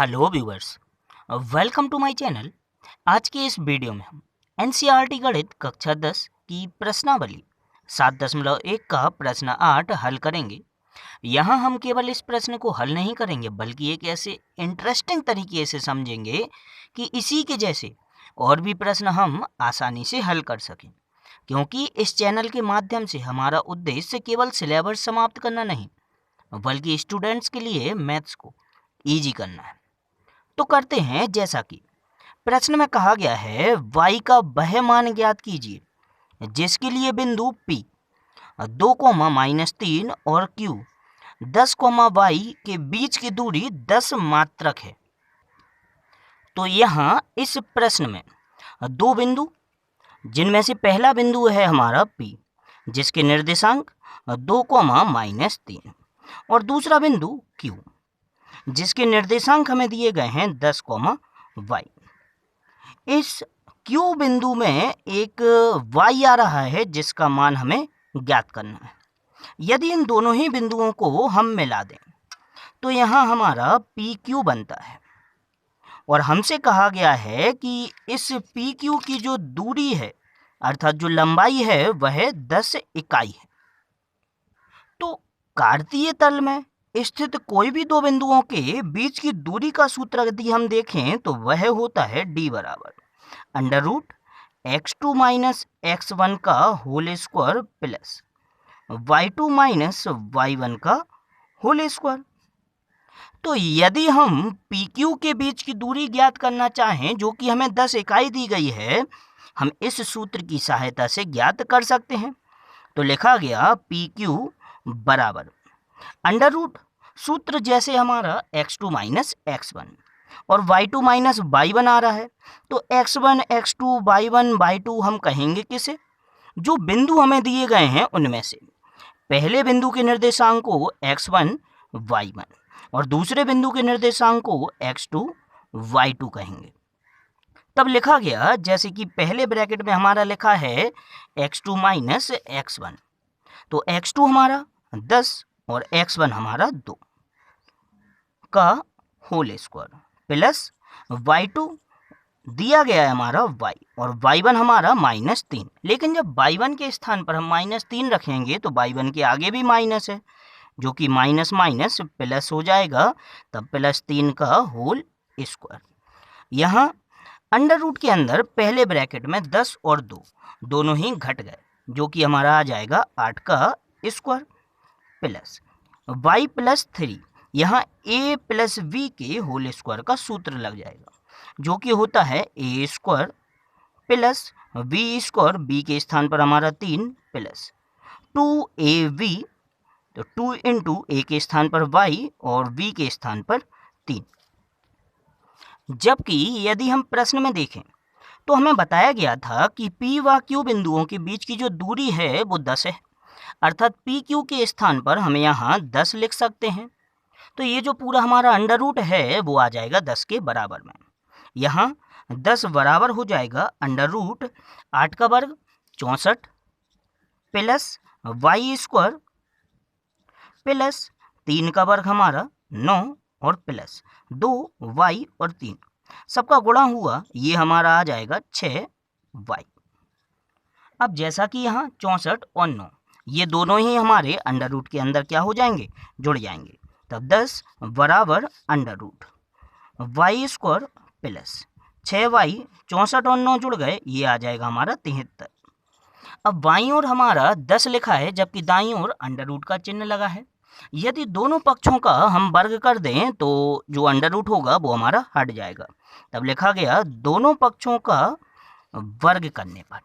Hello viewers, welcome to my channel. आज के इस वीडियो में हम एनसीईआरटी गणित कक्षा 10 की प्रश्नावली 7.1 का प्रश्न 8 हल करेंगे। यहाँ हम केवल इस प्रश्न को हल नहीं करेंगे बल्कि एक ऐसे इंटरेस्टिंग तरीके से समझेंगे कि इसी के जैसे और भी प्रश्न हम आसानी से हल कर सकें, क्योंकि इस चैनल के माध्यम से हमारा उद्देश्य केवल सिलेबस समाप्त करना नहीं बल्कि स्टूडेंट्स के लिए मैथ्स को ईजी करना है। तो करते हैं जैसा कि प्रश्न में कहा गया है, y का वह मान ज्ञात कीजिए जिसके लिए बिंदु P 2, और Q 10, y के बीच की दूरी 10 मात्रक है। तो यहाँ इस प्रश्न में दो बिंदु, जिनमें से पहला बिंदु है हमारा P जिसके निर्देशांक 2, और दूसरा बिंदु Q जिसके निर्देशांक हमें दिए गए हैं 10, y। इस Q बिंदु में एक y आ रहा है जिसका मान हमें ज्ञात करना है। यदि इन दोनों ही बिंदुओं को हम मिला दें तो यहाँ हमारा PQ बनता है, और हमसे कहा गया है कि इस PQ की जो दूरी है अर्थात जो लंबाई है वह 10 इकाई है। तो कार्तीय तल में स्थित कोई भी दो बिंदुओं के बीच की दूरी का सूत्र यदि हम देखें तो वह होता है d बराबर √x2 - x1 का whole square plus y2 - y1 का होल स्क्वायर। तो यदि हम PQ के बीच की दूरी ज्ञात करना चाहें जो कि हमें 10 इकाई दी गई है, हम इस सूत्र की सहायता से ज्ञात कर सकते हैं। तो लिखा गया PQ बराबर √ सूत्र जैसे हमारा x2 - x1 और y2 - y1 आ रहा है, तो x1 x2 y1 y2 हम कहेंगे किसे? जो बिंदु हमें दिए गए हैं उनमें से पहले बिंदु के निर्देशांक को x1 y1 और दूसरे बिंदु के निर्देशांक को x2 y2 कहेंगे। तब लिखा गया जैसे कि पहले ब्रैकेट में हमारा लिखा है x2 - x1, तो x2 हमारा 10 और x1 हमारा 2 का होल स्क्वायर प्लस y2 दिया गया है हमारा y और y1 हमारा -3। लेकिन जब y1 के स्थान पर हम -3 रखेंगे तो y1 के आगे भी माइनस है, जो कि माइनस माइनस प्लस हो जाएगा, तब +3 का होल स्क्वायर। यहाँ √ के अंदर पहले ब्रैकेट में 10 और 2 दोनों ही घट गए, जो कि हमारा आ जाएगा 8 का स्क्वायर प्लस y + 3। यहाँ a + v के होल स्क्वायर का सूत्र लग जाएगा, जो कि होता है a² प्लस v², b के स्थान पर हमारा 3 प्लस 2ab, तो 2 × a के स्थान पर y और v के स्थान पर 3। जबकि यदि हम प्रश्न में देखें तो हमें बताया गया था कि P व Q बिंदुओं के बीच की जो दूरी है वो 10 है, अर्थात PQ के स्थान पर हम यहाँ 10 लिख सकते हैं। तो ये जो पूरा हमारा √ है वो आ जाएगा 10 के बराबर में। यहाँ 10 बराबर हो जाएगा √8 का वर्ग 64 प्लस y² प्लस 3 का वर्ग हमारा 9 और प्लस 2y और 3 सबका गुणा हुआ, ये हमारा आ जाएगा 6y। अब जैसा कि यहाँ 64 और 9 ये दोनों ही हमारे √ के अंदर क्या हो जाएंगे, जुड़ जाएंगे, तब 10 बराबर √y² प्लस 6y, 64 और 9 जुड़ गए, ये आ जाएगा हमारा 73। अब बाईं ओर हमारा 10 लिखा है जबकि दाईं ओर √ का चिन्ह लगा है। यदि दोनों पक्षों का हम वर्ग कर दें तो जो √ होगा वो हमारा हट जाएगा। तब लिखा गया दोनों पक्षों का वर्ग करने पर।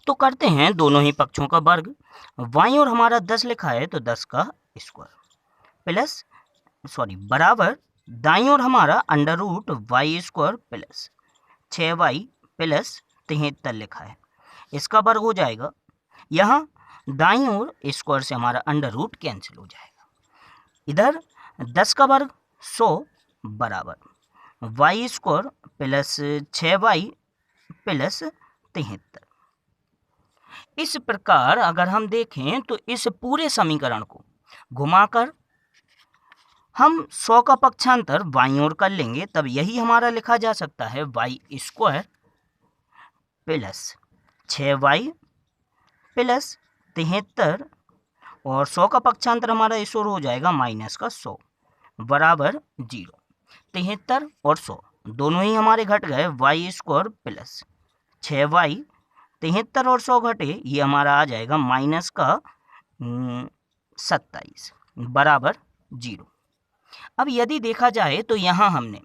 तो करते हैं दोनों ही पक्षों का वर्ग। बाईं ओर हमारा 10 लिखा है तो 10 का स्क्वायर बराबर दाईं ओर हमारा √y² प्लस 6y प्लस 73 लिखा है, इसका वर्ग हो जाएगा। यहाँ दाईं ओर स्क्वायर से हमारा √ कैंसिल हो जाएगा। इधर 10 का वर्ग 100 बराबर y² प्लस 6y प्लस 73। इस प्रकार अगर हम देखें तो इस पूरे समीकरण को घुमाकर हम 100 का पक्षांतर बाईं ओर कर लेंगे, तब यही हमारा लिखा जा सकता है Y square plus 6y plus 73, और 100 का पक्षांतर हमारा इस ओर हो जाएगा माइनस का 100 बराबर 0। 73 और 100 दोनों ही हमारे घट गए, वाई स्क्वायर प्लस 6y, 73 और 100 घटे, ये हमारा आ जाएगा माइनस का 27 बराबर 0। अब यदि देखा जाए तो यहाँ हमने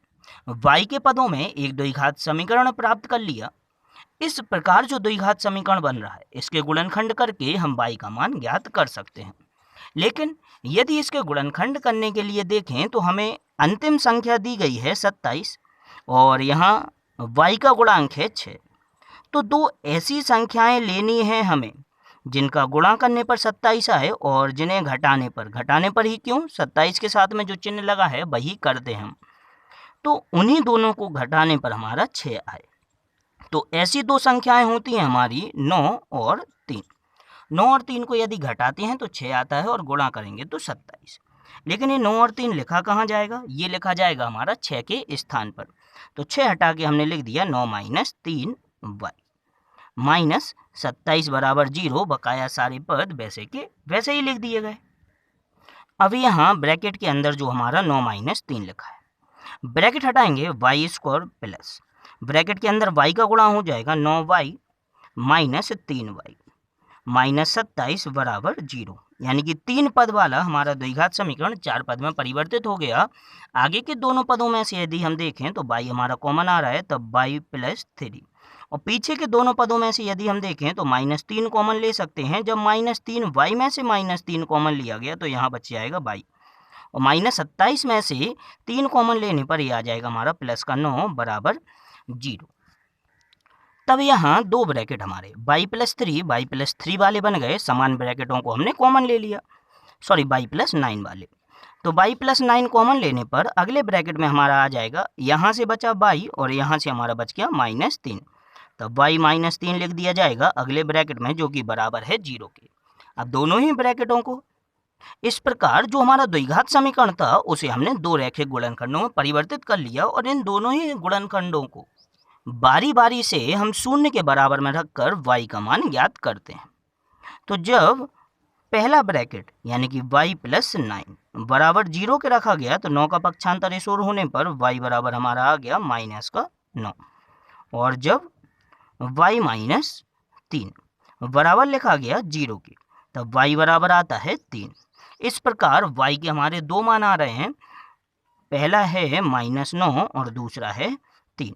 y के पदों में एक द्विघात समीकरण प्राप्त कर लिया। इस प्रकार जो द्विघात समीकरण बन रहा है, इसके गुणनखंड करके हम y का मान ज्ञात कर सकते हैं। लेकिन यदि इसके गुणनखंड करने के लिए देखें तो हमें अंतिम संख्या दी गई है 27 और यहाँ y का गुणांक है 6। तो दो ऐसी संख्याएं लेनी है हमें जिनका गुणा करने पर 27 आए और जिन्हें घटाने पर ही क्यों, 27 के साथ में जो चिन्ह लगा है वही कर दें हम, तो उन्हीं दोनों को घटाने पर हमारा 6 आए। तो ऐसी दो संख्याएं होती हैं हमारी 9 और 3। 9 और 3 को यदि घटाते हैं तो 6 आता है और गुणा करेंगे तो 27। लेकिन ये 9 और 3 लिखा कहाँ जाएगा, ये लिखा जाएगा हमारा 6 के स्थान पर। तो 6 हटा के हमने लिख दिया 9 माइनस 3y माइनस 27 बराबर 0। बकाया सारे पद वैसे के वैसे ही लिख दिए गए। अब यहाँ ब्रैकेट के अंदर जो हमारा 9 माइनस 3 लिखा है, ब्रैकेट हटाएंगे वाई स्क्वायर प्लस ब्रैकेट के अंदर y का गुणा हो जाएगा 9y माइनस 3y माइनस 27 बराबर 0। यानी कि 3 पद वाला हमारा द्विघात समीकरण 4 पद में परिवर्तित हो गया। आगे के दोनों पदों में से यदि हम देखें तो y हमारा कॉमन आ रहा है, तब y प्लस 3, और पीछे के दोनों पदों में से यदि हम देखें तो -3 कॉमन ले सकते हैं। जब -3 y में से -3 कॉमन लिया गया तो यहाँ बच जाएगा y, और -27 में से 3 कॉमन लेने पर यह आ जाएगा हमारा प्लस का 9 बराबर 0। तब यहाँ दो ब्रैकेट हमारे y प्लस 3 वाले बन गए, समान ब्रैकेटों को हमने कॉमन ले लिया, सॉरी y प्लस 9 वाले। तो y प्लस 9 कॉमन लेने पर अगले ब्रैकेट में हमारा आ जाएगा, यहाँ से बचा y और यहाँ से हमारा बच गया -3, तब y माइनस 3 लिख दिया जाएगा अगले ब्रैकेट में, जो कि बराबर है 0 के। अब दोनों ही ब्रैकेटों को इस प्रकार जो हमारा द्विघात समीकरण था उसे हमने दो रैखिक गुणनखंडों में परिवर्तित कर लिया, और इन दोनों ही गुणनखंडों को बारी बारी से हम शून्य के बराबर में रखकर y का मान ज्ञात करते हैं। तो जब पहला ब्रैकेट यानी कि y प्लस 9 बराबर 0 के रखा गया तो 9 का पक्षांतर इस ओर होने पर y बराबर हमारा आ गया माइनस का 9, और जब y माइनस 3 बराबर लिखा गया 0 के, तब y बराबर आता है 3। इस प्रकार y के हमारे दो मान आ रहे हैं, पहला है -9 और दूसरा है 3।